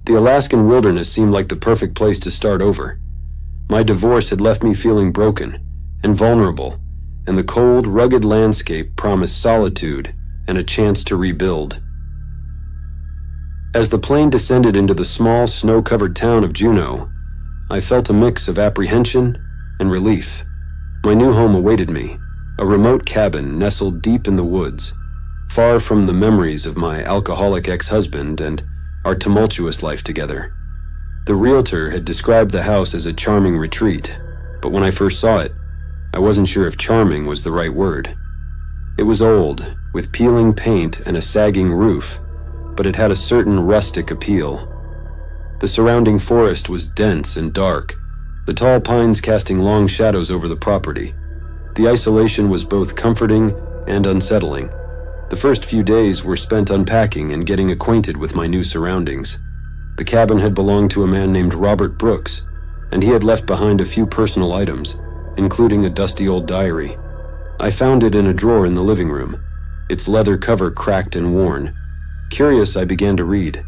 The Alaskan wilderness seemed like the perfect place to start over. My divorce had left me feeling broken and vulnerable, and the cold, rugged landscape promised solitude and a chance to rebuild. As the plane descended into the small, snow-covered town of Juneau, I felt a mix of apprehension and relief. My new home awaited me, a remote cabin nestled deep in the woods, far from the memories of my alcoholic ex-husband and our tumultuous life together. The realtor had described the house as a charming retreat, but when I first saw it, I wasn't sure if charming was the right word. It was old, with peeling paint and a sagging roof, but it had a certain rustic appeal. The surrounding forest was dense and dark, the tall pines casting long shadows over the property. The isolation was both comforting and unsettling. The first few days were spent unpacking and getting acquainted with my new surroundings. The cabin had belonged to a man named Robert Brooks, and he had left behind a few personal items, including a dusty old diary. I found it in a drawer in the living room, its leather cover cracked and worn. Curious, I began to read.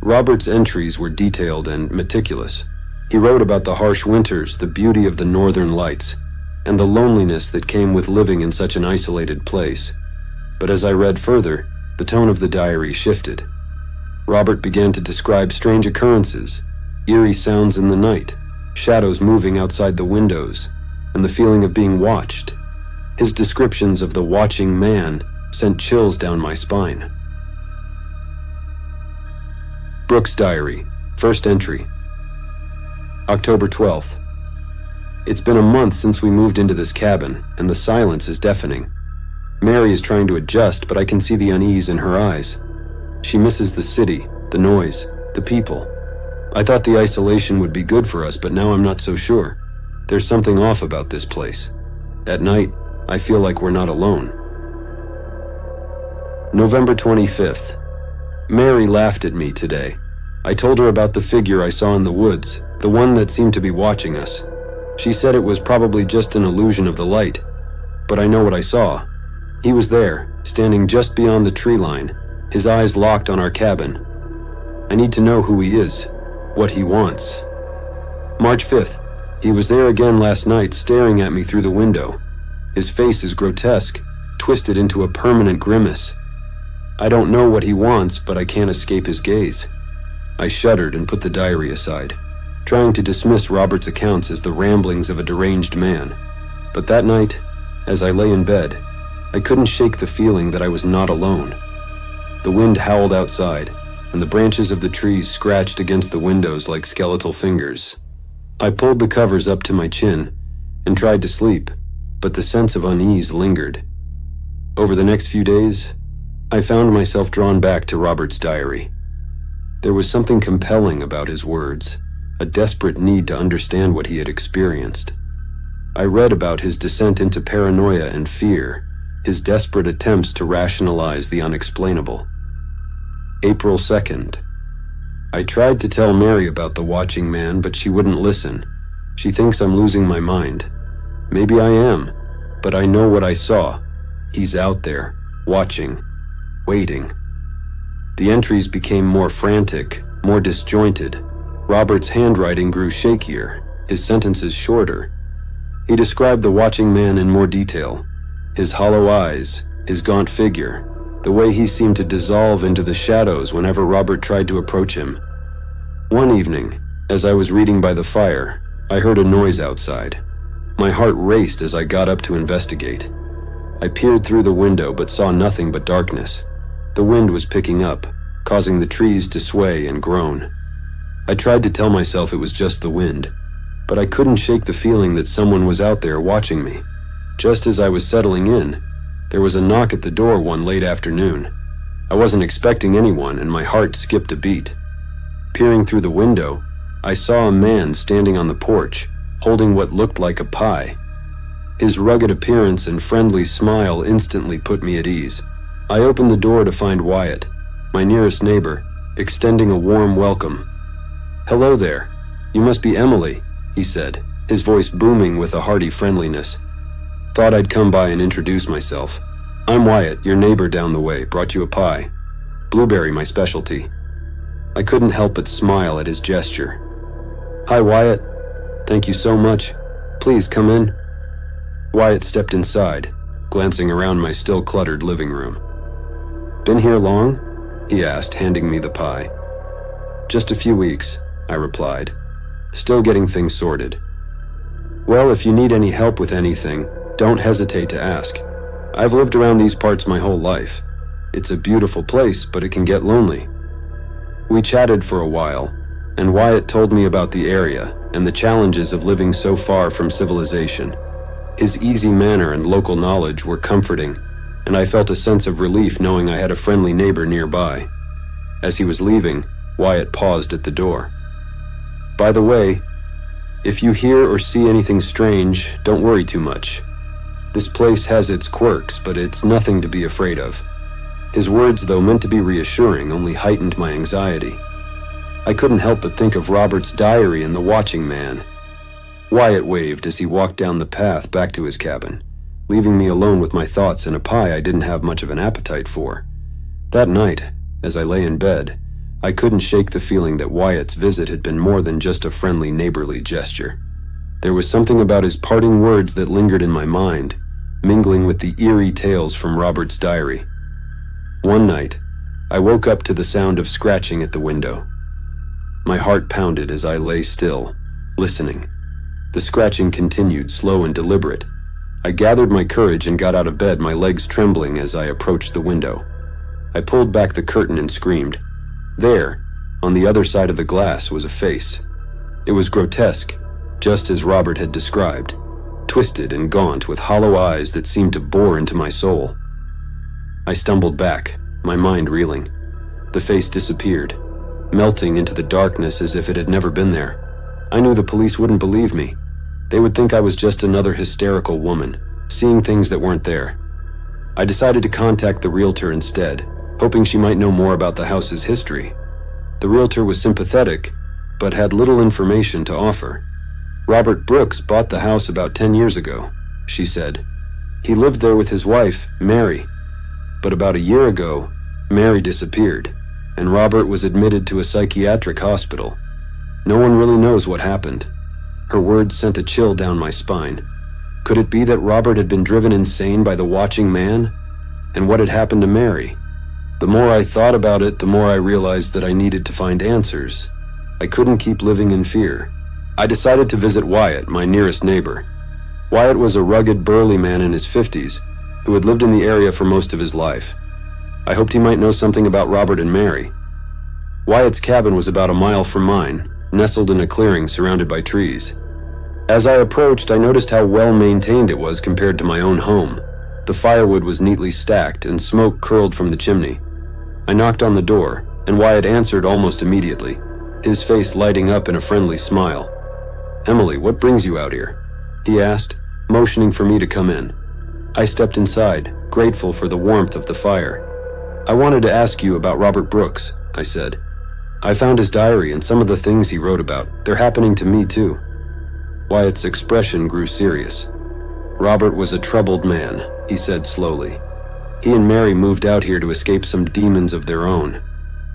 Robert's entries were detailed and meticulous. He wrote about the harsh winters, the beauty of the northern lights, and the loneliness that came with living in such an isolated place. But as I read further, the tone of the diary shifted. Robert began to describe strange occurrences, eerie sounds in the night, shadows moving outside the windows, and the feeling of being watched. His descriptions of the watching man sent chills down my spine. Brooks' diary, first entry. October 12th. It's been a month since we moved into this cabin, and the silence is deafening. Mary is trying to adjust, but I can see the unease in her eyes. She misses the city, the noise, the people. I thought the isolation would be good for us, but now I'm not so sure. There's something off about this place. At night, I feel like we're not alone. November 25th. Mary laughed at me today. I told her about the figure I saw in the woods, the one that seemed to be watching us. She said it was probably just an illusion of the light, but I know what I saw. He was there, standing just beyond the tree line, his eyes locked on our cabin. I need to know who he is, what he wants. March 5th. He was there again last night, staring at me through the window. His face is grotesque, twisted into a permanent grimace. I don't know what he wants, but I can't escape his gaze. I shuddered and put the diary aside, trying to dismiss Robert's accounts as the ramblings of a deranged man. But that night, as I lay in bed, I couldn't shake the feeling that I was not alone. The wind howled outside, and the branches of the trees scratched against the windows like skeletal fingers. I pulled the covers up to my chin and tried to sleep, but the sense of unease lingered. Over the next few days, I found myself drawn back to Robert's diary. There was something compelling about his words, a desperate need to understand what he had experienced. I read about his descent into paranoia and fear, his desperate attempts to rationalize the unexplainable. April 2nd. I tried to tell Mary about the watching man, but she wouldn't listen. She thinks I'm losing my mind. Maybe I am, but I know what I saw. He's out there, watching, waiting. The entries became more frantic, more disjointed. Robert's handwriting grew shakier, his sentences shorter. He described the watching man in more detail. His hollow eyes, his gaunt figure, the way he seemed to dissolve into the shadows whenever Robert tried to approach him. One evening, as I was reading by the fire, I heard a noise outside. My heart raced as I got up to investigate. I peered through the window but saw nothing but darkness. The wind was picking up, causing the trees to sway and groan. I tried to tell myself it was just the wind, but I couldn't shake the feeling that someone was out there watching me. Just as I was settling in, there was a knock at the door one late afternoon. I wasn't expecting anyone, and my heart skipped a beat. Peering through the window, I saw a man standing on the porch, holding what looked like a pie. His rugged appearance and friendly smile instantly put me at ease. I opened the door to find Wyatt, my nearest neighbor, extending a warm welcome. "Hello there. You must be Emily," he said, his voice booming with a hearty friendliness. "Thought I'd come by and introduce myself. I'm Wyatt, your neighbor down the way, brought you a pie. Blueberry, my specialty." I couldn't help but smile at his gesture. "Hi, Wyatt. Thank you so much. Please come in." Wyatt stepped inside, glancing around my still cluttered living room. "Been here long?" he asked, handing me the pie. "Just a few weeks," I replied, still getting things sorted. "Well, if you need any help with anything, don't hesitate to ask. I've lived around these parts my whole life. It's a beautiful place, but it can get lonely." We chatted for a while, and Wyatt told me about the area and the challenges of living so far from civilization. His easy manner and local knowledge were comforting, and I felt a sense of relief knowing I had a friendly neighbor nearby. As he was leaving, Wyatt paused at the door. "By the way, if you hear or see anything strange, don't worry too much. This place has its quirks, but it's nothing to be afraid of." His words, though meant to be reassuring, only heightened my anxiety. I couldn't help but think of Robert's diary and the watching man. Wyatt waved as he walked down the path back to his cabin, leaving me alone with my thoughts and a pie I didn't have much of an appetite for. That night, as I lay in bed, I couldn't shake the feeling that Wyatt's visit had been more than just a friendly neighborly gesture. There was something about his parting words that lingered in my mind, mingling with the eerie tales from Robert's diary. One night, I woke up to the sound of scratching at the window. My heart pounded as I lay still, listening. The scratching continued, slow and deliberate. I gathered my courage and got out of bed, my legs trembling as I approached the window. I pulled back the curtain and screamed. There, on the other side of the glass, was a face. It was grotesque, just as Robert had described, twisted and gaunt with hollow eyes that seemed to bore into my soul. I stumbled back, my mind reeling. The face disappeared, melting into the darkness as if it had never been there. I knew the police wouldn't believe me. They would think I was just another hysterical woman, seeing things that weren't there. I decided to contact the realtor instead, hoping she might know more about the house's history. The realtor was sympathetic, but had little information to offer. "Robert Brooks bought the house about 10 years ago," she said. "He lived there with his wife, Mary. But about a year ago, Mary disappeared, and Robert was admitted to a psychiatric hospital. No one really knows what happened." Her words sent a chill down my spine. Could it be that Robert had been driven insane by the watching man? And what had happened to Mary? The more I thought about it, the more I realized that I needed to find answers. I couldn't keep living in fear. I decided to visit Wyatt, my nearest neighbor. Wyatt was a rugged, burly man in his 50s, who had lived in the area for most of his life. I hoped he might know something about Robert and Mary. Wyatt's cabin was about a mile from mine, nestled in a clearing surrounded by trees. As I approached, I noticed how well maintained it was compared to my own home. The firewood was neatly stacked, and smoke curled from the chimney. I knocked on the door, and Wyatt answered almost immediately, his face lighting up in a friendly smile. "Emily, what brings you out here?" he asked, motioning for me to come in. I stepped inside, grateful for the warmth of the fire. "I wanted to ask you about Robert Brooks," I said. "I found his diary and some of the things he wrote about. They're happening to me too." Wyatt's expression grew serious. "Robert was a troubled man," he said slowly. "He and Mary moved out here to escape some demons of their own.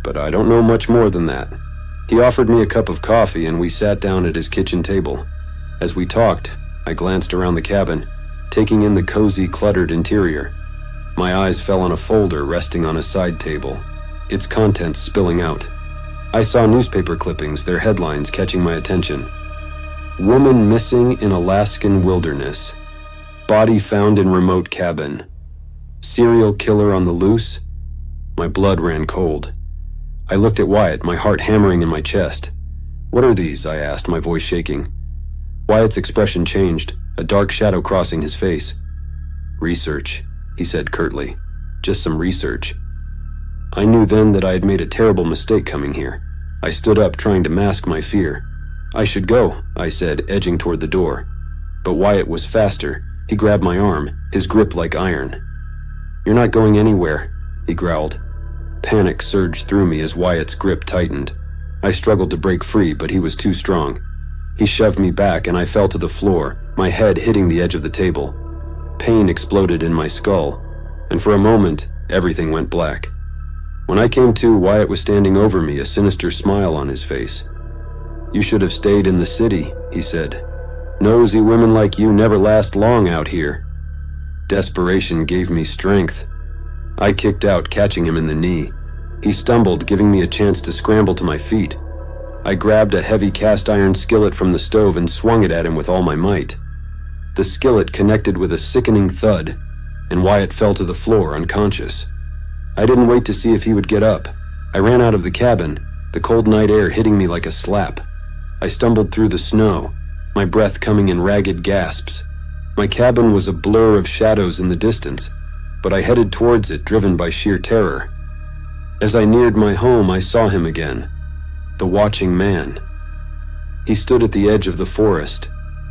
But I don't know much more than that." He offered me a cup of coffee and we sat down at his kitchen table. As we talked, I glanced around the cabin, taking in the cozy, cluttered interior. My eyes fell on a folder resting on a side table, its contents spilling out. I saw newspaper clippings, their headlines catching my attention. "Woman missing in Alaskan wilderness. Body found in remote cabin. Serial killer on the loose." My blood ran cold. I looked at Wyatt, my heart hammering in my chest. "What are these?" I asked, my voice shaking. Wyatt's expression changed, a dark shadow crossing his face. "Research," he said curtly. "Just some research." I knew then that I had made a terrible mistake coming here. I stood up, trying to mask my fear. "I should go," I said, edging toward the door. But Wyatt was faster. He grabbed my arm, his grip like iron. "You're not going anywhere," he growled. Panic surged through me as Wyatt's grip tightened. I struggled to break free, but he was too strong. He shoved me back and I fell to the floor, my head hitting the edge of the table. Pain exploded in my skull, and for a moment, everything went black. When I came to, Wyatt was standing over me, a sinister smile on his face. "You should have stayed in the city," he said. "Nosy women like you never last long out here." Desperation gave me strength. I kicked out, catching him in the knee. He stumbled, giving me a chance to scramble to my feet. I grabbed a heavy cast-iron skillet from the stove and swung it at him with all my might. The skillet connected with a sickening thud, and Wyatt fell to the floor, unconscious. I didn't wait to see if he would get up. I ran out of the cabin, the cold night air hitting me like a slap. I stumbled through the snow, my breath coming in ragged gasps. My cabin was a blur of shadows in the distance, but I headed towards it, driven by sheer terror. As I neared my home, I saw him again, the watching man. He stood at the edge of the forest,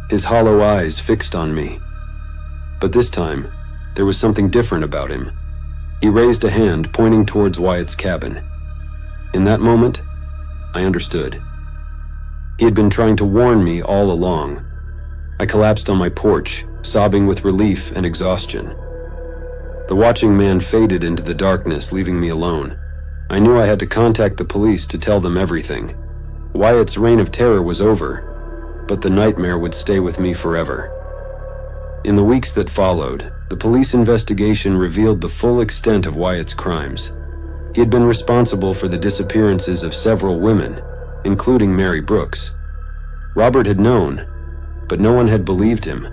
his hollow eyes fixed on me. But this time, there was something different about him. He raised a hand, pointing towards Wyatt's cabin. In that moment, I understood. He had been trying to warn me all along. I collapsed on my porch, sobbing with relief and exhaustion. The watching man faded into the darkness, leaving me alone. I knew I had to contact the police to tell them everything. Wyatt's reign of terror was over, but the nightmare would stay with me forever. In the weeks that followed, the police investigation revealed the full extent of Wyatt's crimes. He had been responsible for the disappearances of several women, including Mary Brooks. Robert had known, but no one had believed him.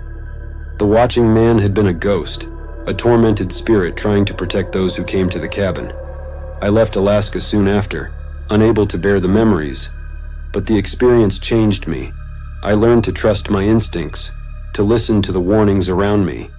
The watching man had been a ghost, a tormented spirit trying to protect those who came to the cabin. I left Alaska soon after, unable to bear the memories, but the experience changed me. I learned to trust my instincts, to listen to the warnings around me,